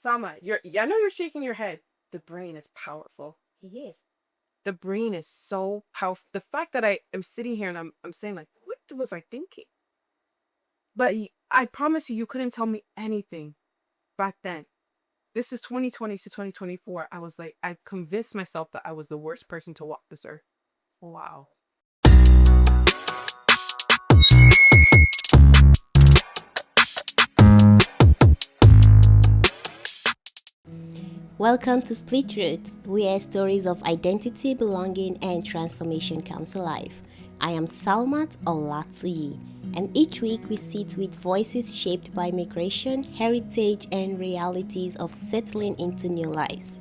Sama, I know you're shaking your head. The brain is powerful. He is. The brain is so powerful. The fact that I am sitting here and I'm saying like, what was I thinking? But I promise you, you couldn't tell me anything back then. This is 2020 to 2024. I was like, I convinced myself that I was the worst person to walk this earth. Wow. Welcome to Split Roots, where stories of identity, belonging, and transformation comes alive. I am Salmat Olatuyi, and each week we sit with voices shaped by migration, heritage, and realities of settling into new lives.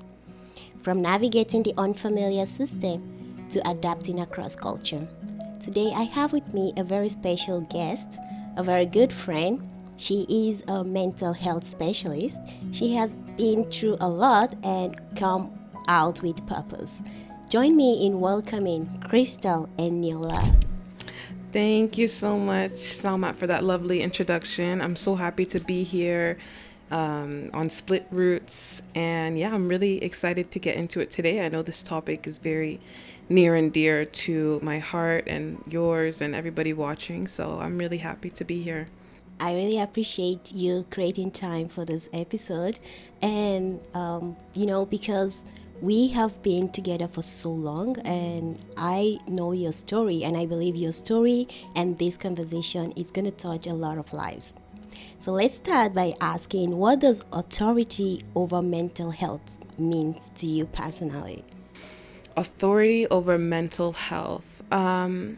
From navigating the unfamiliar system to adapting across culture. Today I have with me a very special guest, a very good friend. She is a mental health specialist. She has been through a lot and come out with purpose. Join me in welcoming Crystal and Neola. Thank you so much, Salmat, for that lovely introduction. I'm so happy to be here on Split Roots. And yeah, I'm really excited to get into it today. I know this topic is very near and dear to my heart and yours and everybody watching. So I'm really happy to be here. I really appreciate you creating time for this episode. And, because we have been together for so long, and I know your story, and I believe your story and this conversation is going to touch a lot of lives. So let's start by asking, what does authority over mental health means to you personally? Authority over mental health. I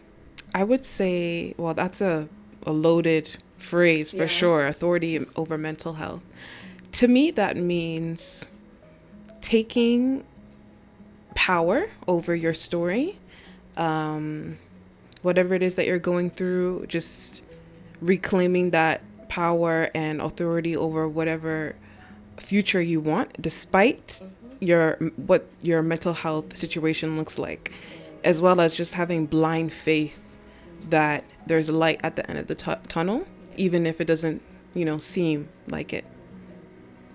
would say, well, that's a loaded phrase for sure. Authority over mental health. To me, that means taking power over your story, whatever it is that you're going through, just reclaiming that power and authority over whatever future you want, despite what your mental health situation looks like, as well as just having blind faith that there's a light at the end of the tunnel, even if it doesn't, seem like it.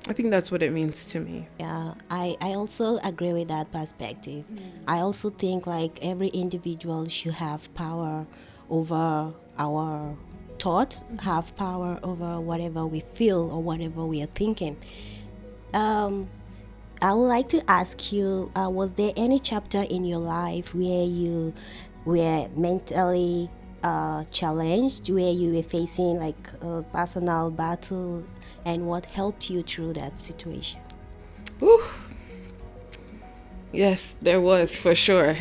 I think that's what it means to me. Yeah, I also agree with that perspective. I also think like every individual should have power over our thoughts, have power over whatever we feel or whatever we are thinking. Um, I would like to ask you, was there any chapter in your life where you were mentally challenged, where you were facing like a personal battle, and what helped you through that situation? Whew. Yes, there was for sure.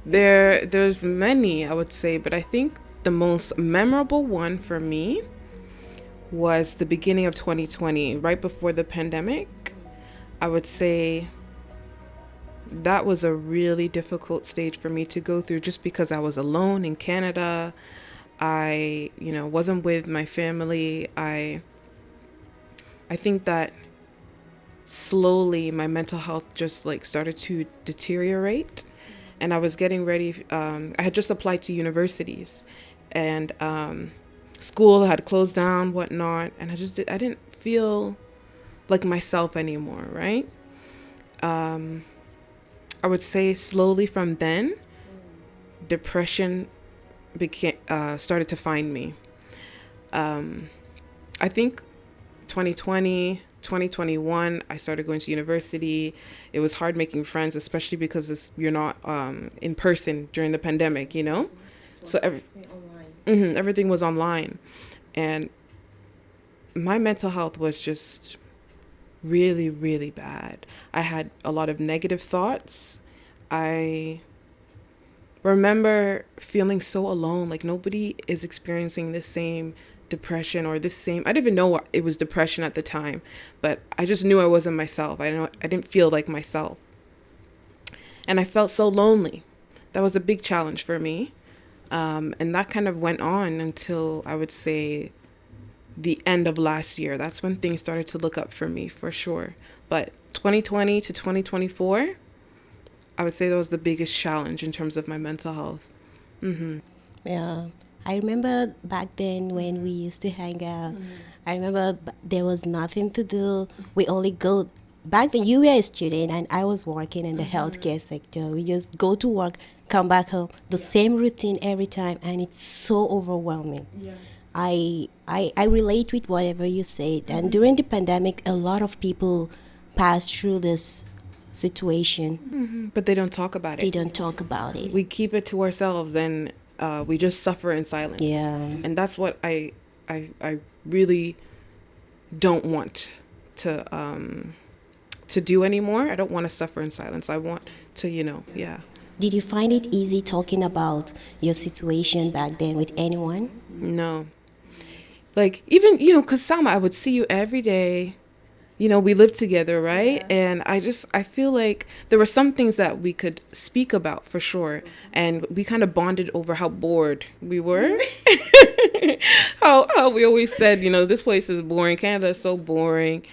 There's many, I would say, but I think the most memorable one for me was the beginning of 2020, right before the pandemic. I would say that was a really difficult stage for me to go through just because I was alone in Canada. I, wasn't with my family. I think that slowly my mental health just like started to deteriorate, and I was getting ready. I had just applied to universities, and school had closed down, whatnot, and I didn't feel like myself anymore, right? I would say slowly from then, depression became started to find me. I think 2020, 2021, I started going to university. It was hard making friends, especially because you're not in person during the pandemic, So everything was online. And my mental health was just really, really bad. I had a lot of negative thoughts. I remember feeling so alone, like nobody is experiencing the same depression or this same, I didn't even know it was depression at the time, but I just knew I wasn't myself. I didn't feel like myself. And I felt so lonely. That was a big challenge for me. And that kind of went on until I would say the end of last year. That's when things started to look up for me for sure. But 2020 to 2024, I would say that was the biggest challenge in terms of my mental health. Yeah, I remember back then when we used to hang out. I remember there was nothing to do. We only go. Back then, you were a student and I was working in the healthcare sector. We just go to work, come back home, the same routine every time, and it's so overwhelming. I relate with whatever you said. And during the pandemic, a lot of people passed through this situation. But they don't talk about They it. don't talk about it. We keep it to ourselves, and we just suffer in silence. Yeah. And that's what I really don't want to do anymore. I don't want to suffer in silence. I want to, yeah. Did you find it easy talking about your situation back then with anyone? No. Like, even, because Salma, I would see you every day. We lived together, right? And I feel like there were some things that we could speak about for sure. And we kind of bonded over how bored we were. how we always said, this place is boring. Canada is so boring.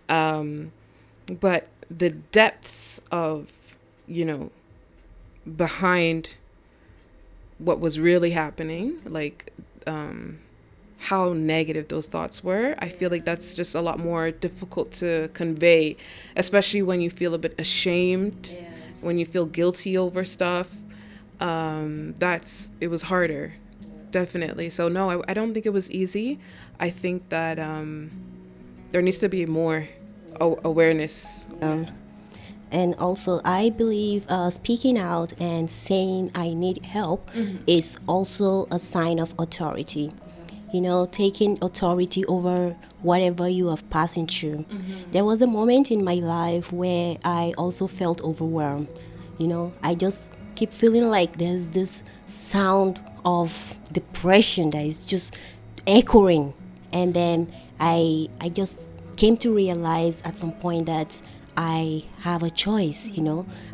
But the depths of, behind what was really happening, like, how negative those thoughts were, I feel like that's just a lot more difficult to convey, especially when you feel a bit ashamed, when you feel guilty over stuff. It was harder, definitely. So no, I don't think it was easy. I think that there needs to be more awareness. And also, I believe speaking out and saying I need help is also a sign of authority. Taking authority over whatever you are passing through. There was a moment in my life where I also felt overwhelmed. I just keep feeling like there's this sound of depression that is just echoing. And then I just came to realize at some point that I have a choice.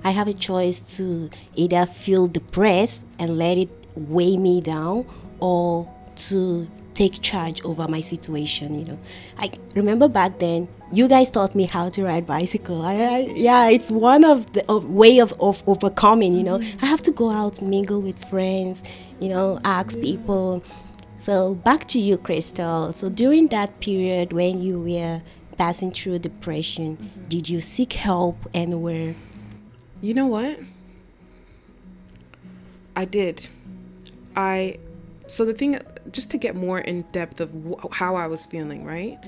I have a choice to either feel depressed and let it weigh me down, or to take charge over my situation. I remember back then you guys taught me how to ride bicycle. Yeah, it's one of the way of overcoming. I have to go out, mingle with friends, ask people. So back to you, Crystal. So during that period when you were passing through depression, did you seek help anywhere? You know what? I did. So the thing, just to get more in depth of how I was feeling, right?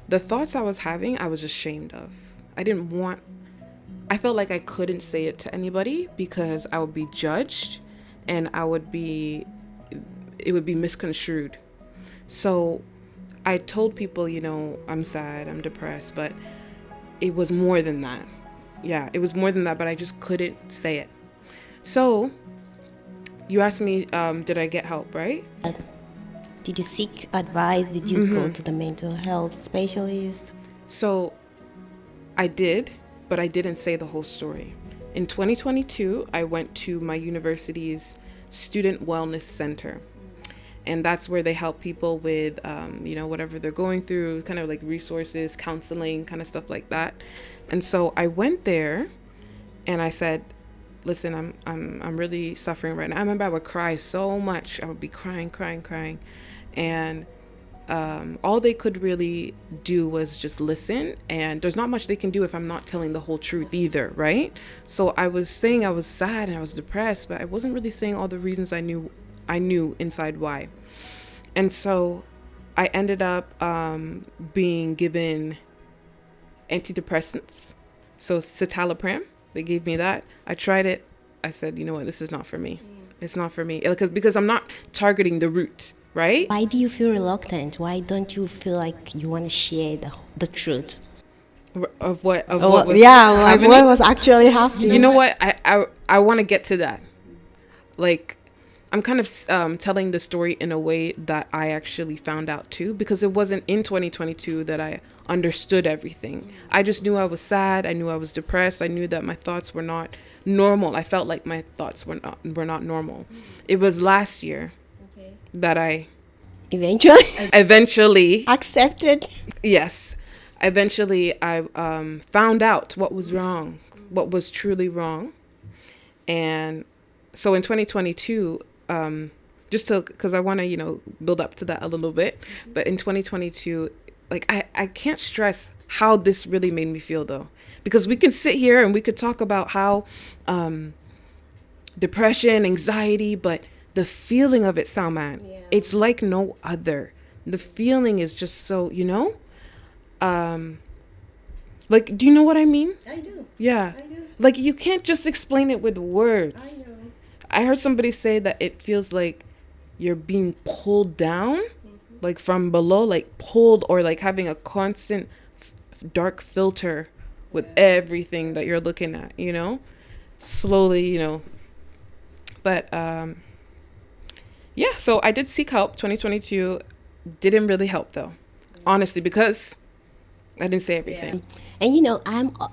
The thoughts I was having, I was ashamed of. I felt like I couldn't say it to anybody because I would be judged and it would be misconstrued. So I told people, I'm sad, I'm depressed, but it was more than that. Yeah, it was more than that, but I just couldn't say it. So you asked me, did I get help, right? Did you seek advice? Did you go to the mental health specialist? So I did, but I didn't say the whole story. In 2022, I went to my university's Student Wellness Center. And that's where they help people with, whatever they're going through, kind of like resources, counseling, kind of stuff like that. And so I went there and I said, listen, I'm really suffering right now. I remember I would cry so much. I would be crying. And all they could really do was just listen. And there's not much they can do if I'm not telling the whole truth either, right? So I was saying I was sad and I was depressed, but I wasn't really saying all the reasons I knew inside why. And so I ended up being given antidepressants. So citalopram, they gave me that. I tried it. I said, you know what, this is not for me. It's not for me. Because I'm not targeting the root, right? Why do you feel reluctant? Why don't you feel like you want to share the truth? Of what was like what was actually happening? You know what? I want to get to that. Like, I'm kind of telling the story in a way that I actually found out too, because it wasn't in 2022 that I understood everything. I just knew I was sad. I knew I was depressed. I knew that my thoughts were not normal. I felt like my thoughts were not normal. It was last year that I eventually accepted. Yes. Eventually I found out what was wrong, what was truly wrong. And so in 2022, just to, because I want to, build up to that a little bit. But in 2022, like I can't stress how this really made me feel though, because we could sit here and we could talk about how depression, anxiety, but the feeling of it, Salman, it's like no other. The feeling is just so, like, do you know what I mean? I do. Yeah. I do. Like, you can't just explain it with words. I know. I heard somebody say that it feels like you're being pulled down, like from below, like pulled, or like having a constant dark filter with everything that you're looking at, slowly, but yeah, so I did seek help. 2022 didn't really help though, honestly, because I didn't say everything. And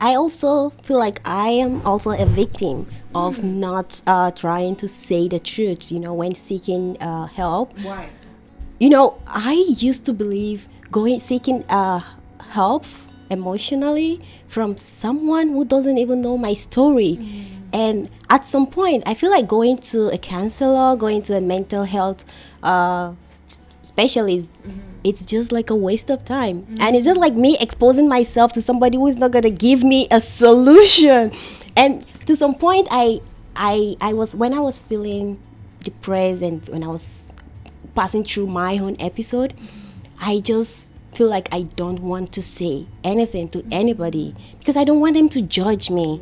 I also feel like I am also a victim of not trying to say the truth, when seeking help. Why? I used to believe seeking help emotionally from someone who doesn't even know my story. And at some point, I feel like going to a counselor, going to a mental health specialist, it's just like a waste of time. And it's just like me exposing myself to somebody who is not going to give me a solution. And to some point, I was, when I was feeling depressed and when I was passing through my own episode, I just feel like I don't want to say anything to anybody because I don't want them to judge me.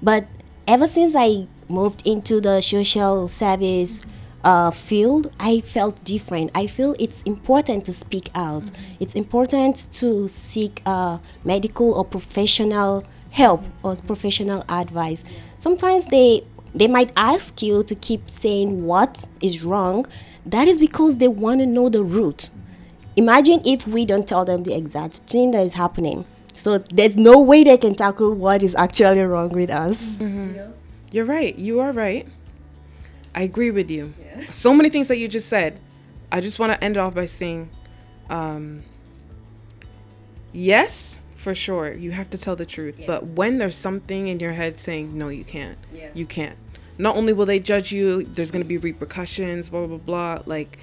But ever since I moved into the social service field, I felt different. I feel it's important to speak out. It's important to seek medical or professional help or professional advice. Sometimes they might ask you to keep saying what is wrong. That is because they want to know the root. Imagine if we don't tell them the exact thing that is happening. So there's no way they can tackle what is actually wrong with us. You're right. You are right. I agree with you. So many things that you just said. I just want to end off by saying, yes, for sure, you have to tell the truth. But when there's something in your head saying, no, you can't, you can't. Not only will they judge you, there's going to be repercussions, blah, blah, blah. Like,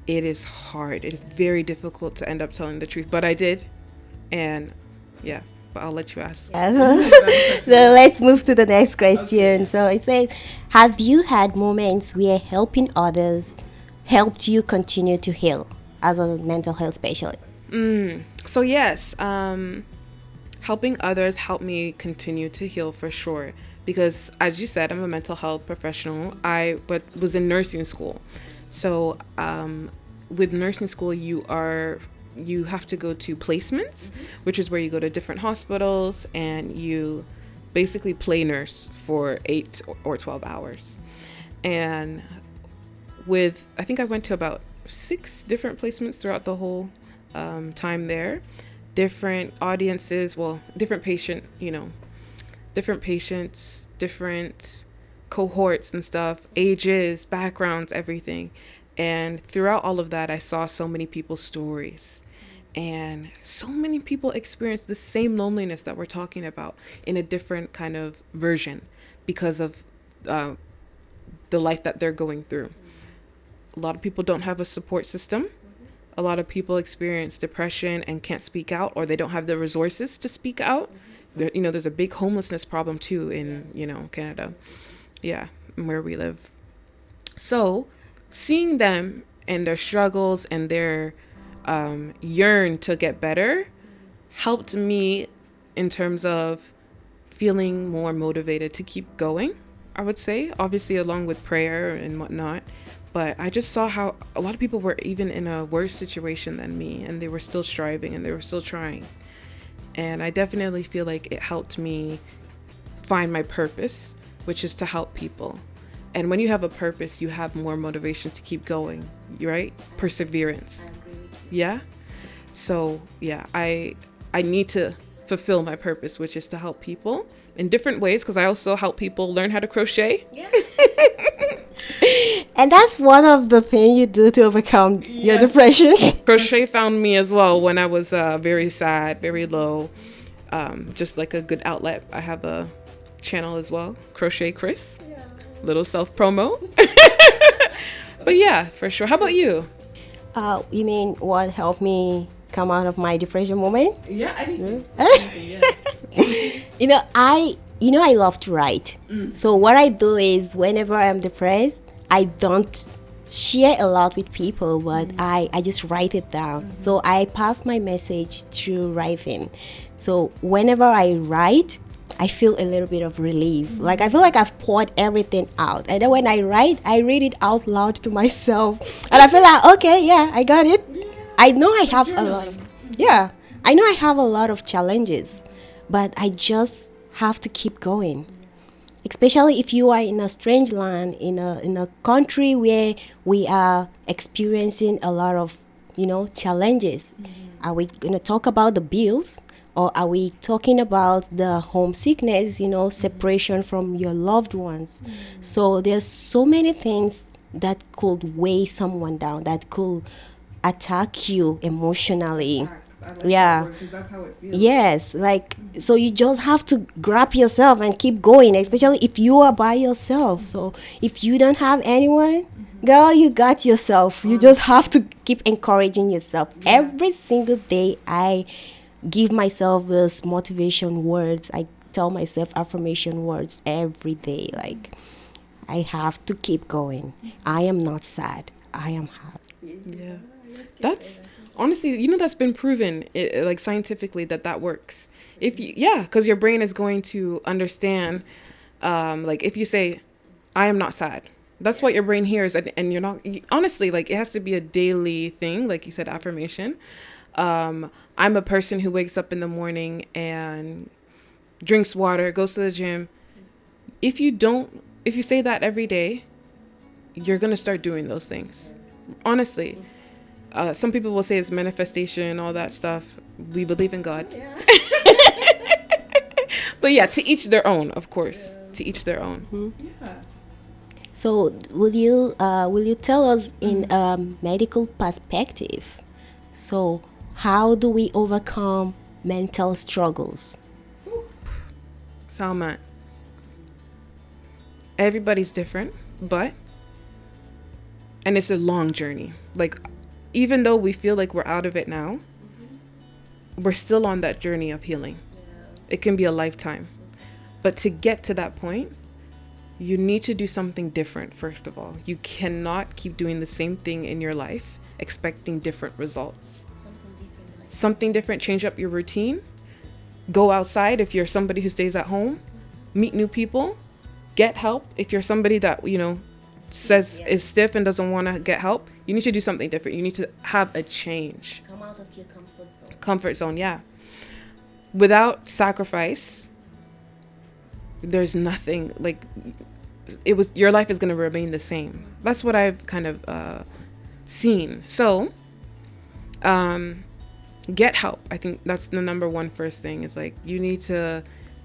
it is hard. It is very difficult to end up telling the truth. But I did. And yeah, but I'll let you ask. So let's move to the next question. Okay. So it says, have you had moments where helping others helped you continue to heal as a mental health specialist? So yes, helping others helped me continue to heal for sure. Because as you said, I'm a mental health professional. But was in nursing school. So with nursing school, you have to go to placements, which is where you go to different hospitals and you basically play nurse for 8 or 12 hours. And I think I went to about 6 different placements throughout the whole time there. Different audiences, different different patients, different cohorts and stuff, ages, backgrounds, everything. And throughout all of that, I saw so many people's stories. And so many people experience the same loneliness that we're talking about in a different kind of version because of the life that they're going through. A lot of people don't have a support system. A lot of people experience depression and can't speak out, or they don't have the resources to speak out. There's a big homelessness problem too in, Canada. Yeah, where we live. So seeing them and their struggles and their yearn to get better helped me in terms of feeling more motivated to keep going, I would say, obviously along with prayer and whatnot. But I just saw how a lot of people were even in a worse situation than me, and they were still striving and they were still trying. And I definitely feel like it helped me find my purpose, which is to help people. And when you have a purpose, you have more motivation to keep going, right? Perseverance. Yeah. So yeah, I need to fulfill my purpose, which is to help people in different ways, because I also help people learn how to crochet. Yeah. And that's one of the things you do to overcome your depression. Crochet found me as well when I was very sad, very low. Just like a good outlet. I have a channel as well, Crochet Chris. Little self promo. But yeah, for sure. How about you? You mean what helped me come out of my depression moment? Yeah, anything. Anything, yeah. I love to write. So what I do is whenever I'm depressed, I don't share a lot with people, but I just write it down. So I pass my message through writing. So whenever I write, I feel a little bit of relief. Like I feel like I've poured everything out. And then when I write, I read it out loud to myself. And I feel like, okay, yeah, I got it. I know I have a lot of, yeah, I know I have a lot of challenges, but I just have to keep going. Especially if you are in a strange land, in a country where we are experiencing a lot of, challenges. Are we gonna talk about the bills? Or are we talking about the homesickness, separation from your loved ones? So there's so many things that could weigh someone down, that could attack you emotionally. I like that Yeah. word because that's how it feels. Yes, like so you just have to grab yourself and keep going, especially if you are by yourself. So if you don't have anyone, girl, you got yourself. You just have to keep encouraging yourself. Every single day I give myself this motivation words. I tell myself affirmation words every day. Like I have to keep going. I am not sad. I am happy. Yeah. That's honestly, that's been proven, like scientifically, that works. If you, yeah, because your brain is going to understand, like if you say, I am not sad. That's what your brain hears, and you're not. Honestly, like it has to be a daily thing, like you said, affirmation. I'm a person who wakes up in the morning and drinks water, goes to the gym. If you say that every day, you're gonna start doing those things. Honestly, some people will say it's manifestation, all that stuff. We believe in God, but yeah, to each their own, of course. To each their own. Yeah. So will you tell us in a medical perspective? So how do we overcome mental struggles? Salman, everybody's different, but and it's a long journey. Like even though we feel like we're out of it now, we're still on that journey of healing. It can be a lifetime. But to get to that point, you need to do something different, first of all. You cannot keep doing the same thing in your life, expecting different results. Something different, change up your routine. Go outside if you're somebody who stays at home. Meet new people. Get help if you're somebody that, says is stiff and doesn't want to get help. You need to do something different. You need to have a change. Come out of your comfort zone. Comfort zone, yeah. Without sacrifice, there's nothing like your life is going to remain the same. That's what I've kind of seen. So get help. I think that's the number one first thing is like you need to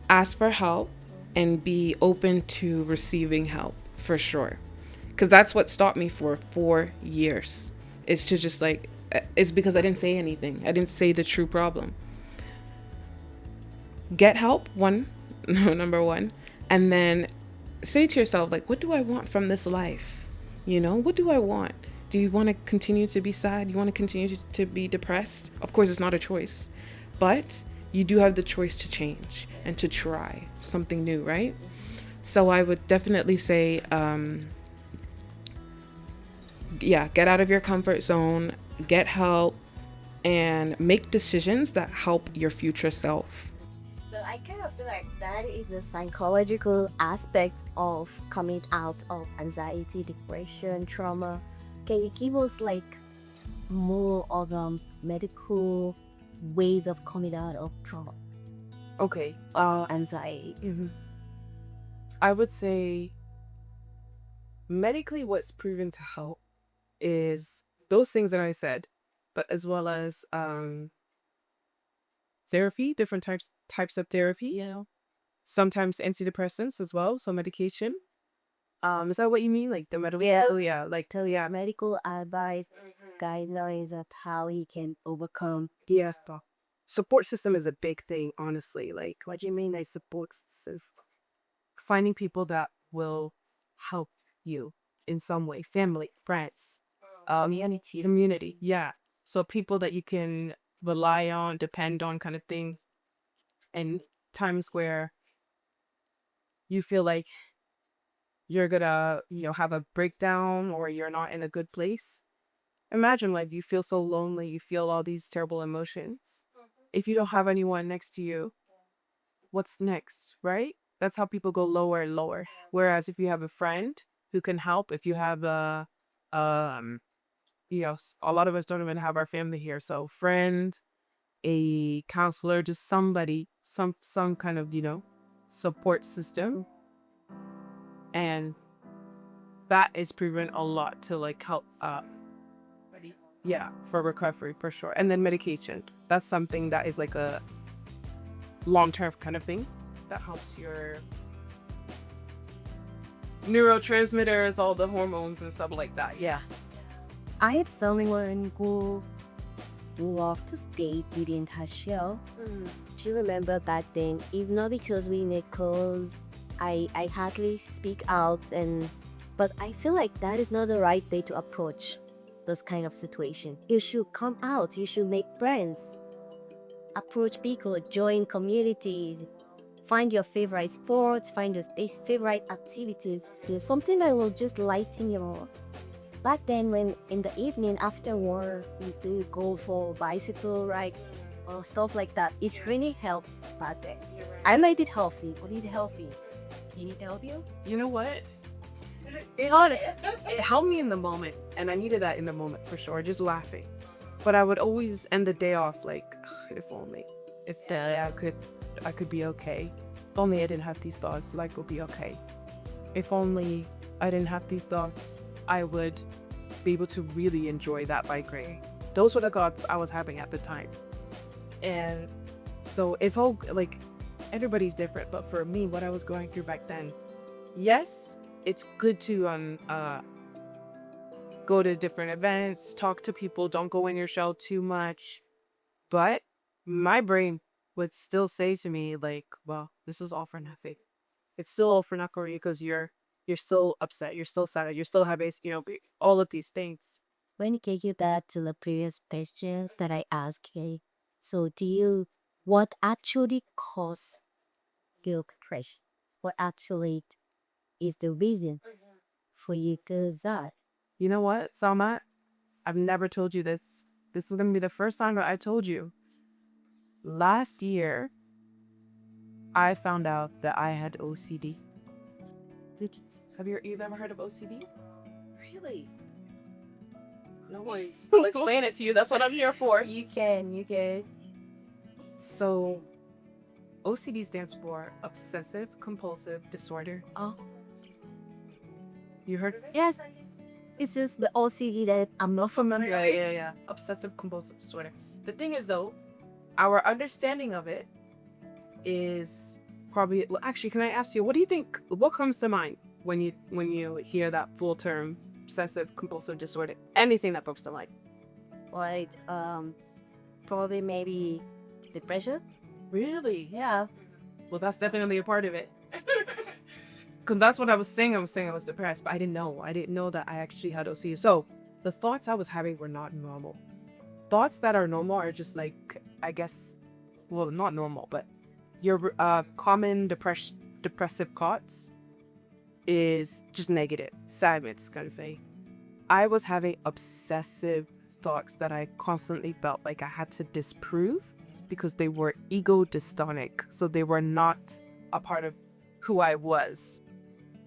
ask for help and be open to receiving help for sure, because that's what stopped me for 4 years. It's to just like it's because I didn't say anything. I didn't say the true problem. Get help, one. No, number one. And then say to yourself, like, what do I want from this life? What do I want? Do you want to continue to be sad? You want to continue to be depressed? Of course, it's not a choice, but you do have the choice to change and to try something new, right? So I would definitely say, yeah, get out of your comfort zone, get help, and make decisions that help your future self. So I kind of feel like that is the psychological aspect of coming out of anxiety, depression, trauma. Can you give us like more of medical ways of coming out of trauma? Okay. Anxiety. I would say medically what's proven to help is those things that I said, but as well as therapy, different types of therapy. Sometimes antidepressants as well, so medication. Is that what you mean? Like the medical? Yeah. Oh yeah, like Tell your medical advice, guidelines at how he can overcome. yes, support system is a big thing, honestly. Like what do you mean by support system? Finding people that will help you. in some way, family, friends, community. Yeah. So people that you can rely on, depend on kind of thing. And times where you feel like you're gonna, have a breakdown or you're not in a good place. Imagine like you feel so lonely, you feel all these terrible emotions. If you don't have anyone next to you, what's next, right? That's how people go lower and lower. Whereas if you have a friend who can help, if you have um, a lot of us don't even have our family here. So friend, a counselor, just somebody, some kind of, support system. And that is proven a lot to like help yeah, for recovery for sure. And then medication. That's something that is like a long-term kind of thing that helps your neurotransmitters, all the hormones and stuff like that. Yeah. I had someone who loved to skate within her shell. She remember back then, if not because we made calls, I hardly speak out, but I feel like that is not the right way to approach this kind of situation. You should come out, you should make friends, approach people, join communities, find your favorite sports, find your favorite activities. There's something that will just lighten your. Back then, when in the evening after work, we do go for bicycle ride or stuff like that, it really helps back then. I made it healthy. What is healthy? Did it help you? You know what? It helped me in the moment, and I needed that in the moment for sure, just laughing. But I would always end the day off like, if only, if I could be okay. If only I didn't have these thoughts, life would be okay. If only I didn't have these thoughts, I would be able to really enjoy that bike ride. Those were the thoughts I was having at the time. And so it's all like, everybody's different, but for me, what I was going through back then, yes, it's good to go to different events, talk to people, don't go in your shell too much. But my brain would still say to me like, well, this is all for nothing. It's still all for nothing because you're still upset, you're still sad, you're still happy, all of these things. When you take you back to the previous question that I asked you, so what actually caused guilt crash? What actually is the reason for you to that? You know what, Salma? I've never told you this. This is gonna be the first time that I told you. Last year, I found out that I had OCD. Have you ever heard of OCD? Really? No worries. I'll explain it to you. That's what I'm here for. You can. So, OCD stands for Obsessive Compulsive Disorder. Oh. You heard of it? Yes, it's just the OCD that I'm not familiar with. Yeah. Obsessive Compulsive Disorder. The thing is, though, our understanding of it is probably. Well, actually, can I ask you, what do you think? What comes to mind when you hear that full term, obsessive compulsive disorder? Anything that comes to mind? Right. Probably maybe depression. Really? Yeah. Well, that's definitely a part of it. Because that's what I was saying. I was saying I was depressed, but I didn't know. I didn't know that I actually had OCD. So the thoughts I was having were not normal. Thoughts that are normal are just like, I guess, well, not normal, but your common depressive thoughts is just negative, sadness kind of thing. I was having obsessive thoughts that I constantly felt like I had to disprove because they were ego dystonic. So they were not a part of who I was.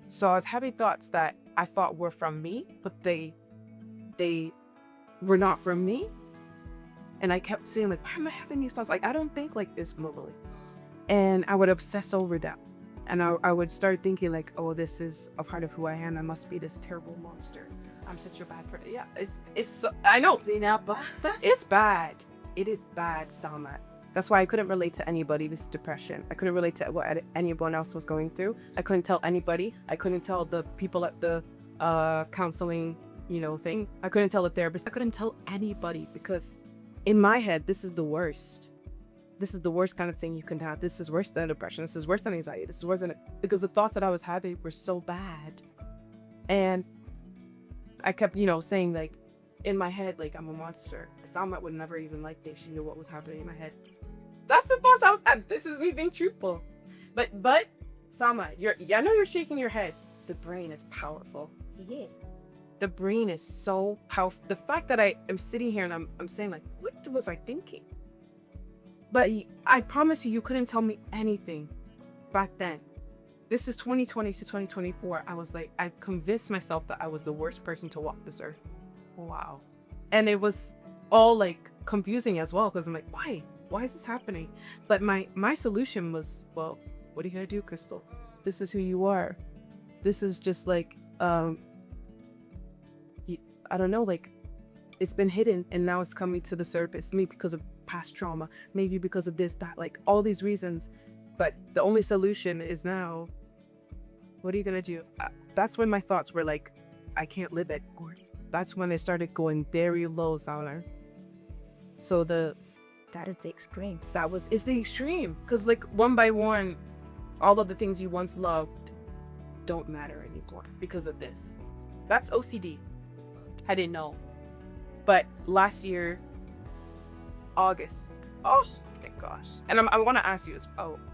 So I was having thoughts that I thought were from me, but they were not from me. And I kept saying like, why am I having these thoughts? Like, I don't think like this normally. And I would obsess over that. And I would start thinking like, oh, this is a part of who I am. I must be this terrible monster. I'm such a bad person. Yeah, it's I know. It's bad. It is bad, Salma. That's why I couldn't relate to anybody with depression. I couldn't relate to what anyone else was going through. I couldn't tell anybody. I couldn't tell the people at the counseling, thing. I couldn't tell the therapist. I couldn't tell anybody because in my head, this is the worst. This is the worst kind of thing you can have. This is worse than depression. This is worse than anxiety. This is worse than because the thoughts that I was having were so bad. And I kept, saying like in my head, like I'm a monster. Salma would never even like me if she knew what was happening in my head. That's the thoughts I was at. This is me being truthful. But Salma, I know you're shaking your head. The brain is powerful. It is. The brain is so powerful. The fact that I am sitting here and I'm saying like, what was I thinking? But I promise you couldn't tell me anything back then. This is 2020 to 2024. I was like, I convinced myself that I was the worst person to walk this earth. Wow. And it was all like confusing as well, because I'm like, why? Why is this happening? But my solution was, well, what are you gonna do, Crystal? This is who you are. This is just like, I don't know, like it's been hidden and now it's coming to the surface. Maybe because of past trauma, maybe because of this, that, like all these reasons. But the only solution is now, what are you gonna do? That's when my thoughts were like, I can't live it. That's when it started going very low, Sauler. So that is the extreme. It's the extreme. Because like one by one, all of the things you once loved don't matter anymore because of this. That's OCD. I didn't know. But last year, August. Oh, thank gosh. And I want to ask you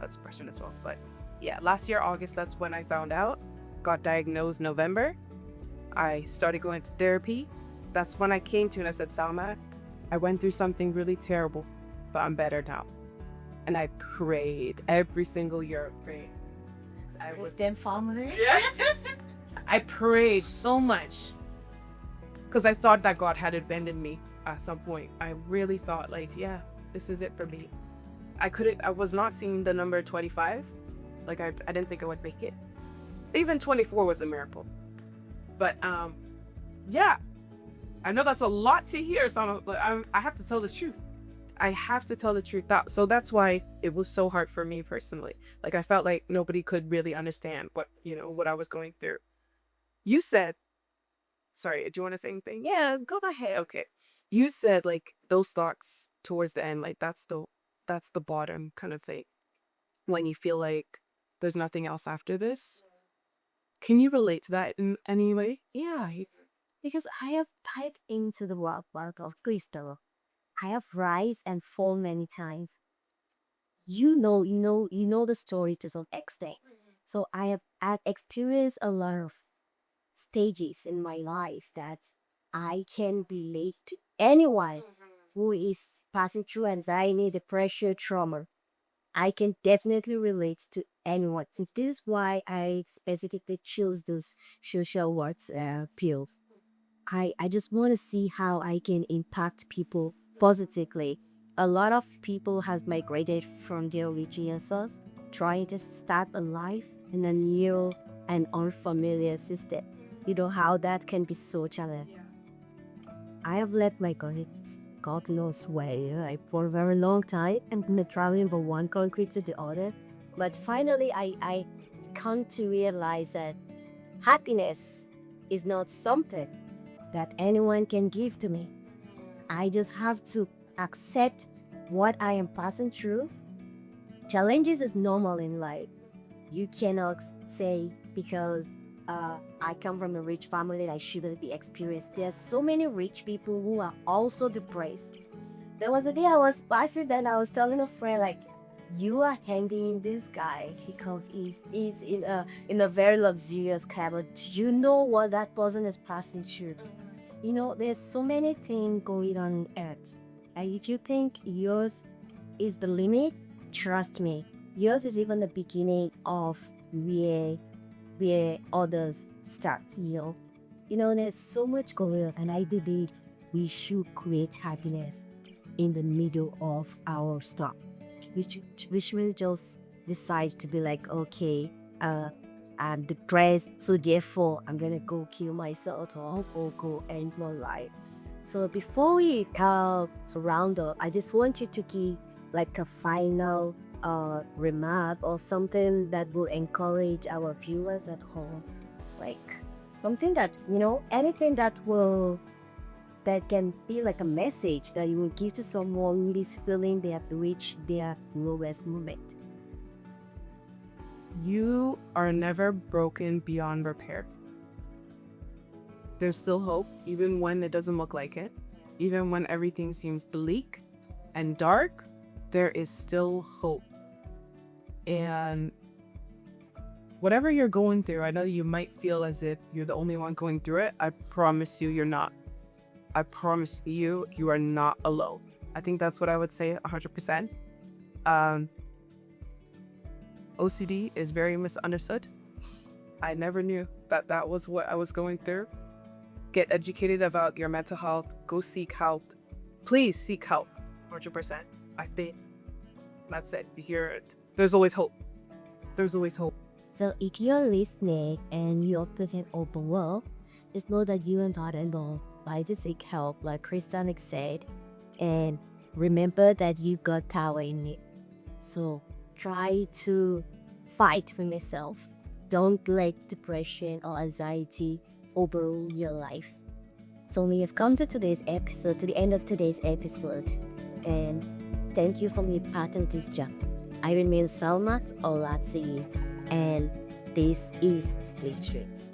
that's a question as well. But yeah, last year, August, that's when I found out. Got diagnosed November. I started going to therapy. That's when I came to and I said, Salma, I went through something really terrible, but I'm better now. And I prayed every single year. I prayed. I was them family. Yes. I prayed so much because I thought that God had abandoned me at some point. I really thought like, yeah, this is it for me. I was not seeing the number 25. Like I didn't think I would make it. Even 24 was a miracle. But yeah, I know that's a lot to hear, but I have to tell the truth. I have to tell the truth. So that's why it was so hard for me personally. Like I felt like nobody could really understand what I was going through. You said, sorry, do you want to say anything? Yeah, go ahead. Okay. You said like those thoughts towards the end, like that's the bottom kind of thing. When you feel like there's nothing else after this. Can you relate to that in any way? Yeah, because I have dived into the world of Crystal. I have rise and fall many times. You know the story to some extent. So I've experienced a lot of stages in my life that I can relate to anyone who is passing through anxiety, depression, trauma. I can definitely relate to anyone. And this is why I specifically choose those social words pill. I just want to see how I can impact people positively. A lot of people has migrated from their original source, trying to start a life in a new and unfamiliar system. You know how that can be so challenging. I have let my God knows where, like for a very long time, and been traveling from one country to the other. But finally, I come to realize that happiness is not something that anyone can give to me. I just have to accept what I am passing through. Challenges is normal in life. You cannot say because I come from a rich family that I shouldn't be experienced. There's so many rich people who are also depressed. There was a day I was passing and I was telling a friend like, you are hanging this guy because he's in a very luxurious car, but do you know what that person is passing through? You know, there's so many things going on earth. And if you think yours is the limit, trust me, yours is even the beginning of where others start, you know, there's so much going on, and I believe we should create happiness in the middle of our stuff. We should just decide to be like, okay, I'm depressed, so therefore I'm gonna go kill myself or go end my life. So before we round up, I just want you to give like a final remark or something that will encourage our viewers at home, like something that anything that can be like a message that you will give to someone who is feeling they have reached their lowest moment. You are never broken beyond repair. There's still hope, even when it doesn't look like it. Even when everything seems bleak and dark, there is still hope. And whatever you're going through, I know you might feel as if you're the only one going through it. I promise you, you're not. I promise you, you are not alone. I think that's what I would say 100%. OCD is very misunderstood. I never knew that that was what I was going through. Get educated about your mental health. Go seek help. Please seek help. 100%. I think that's it. You hear it. There's always hope. There's always hope. So if you're listening and you're feeling overwhelmed, just know that you are not alone. Try to seek help, like Christian said, and remember that you got power in it. So try to fight for yourself. Don't let depression or anxiety overrule your life. So we have come to today's episode, to the end of today's episode, and thank you for being part of this job. I remain Salmat Olatsi, and this is Street Treats.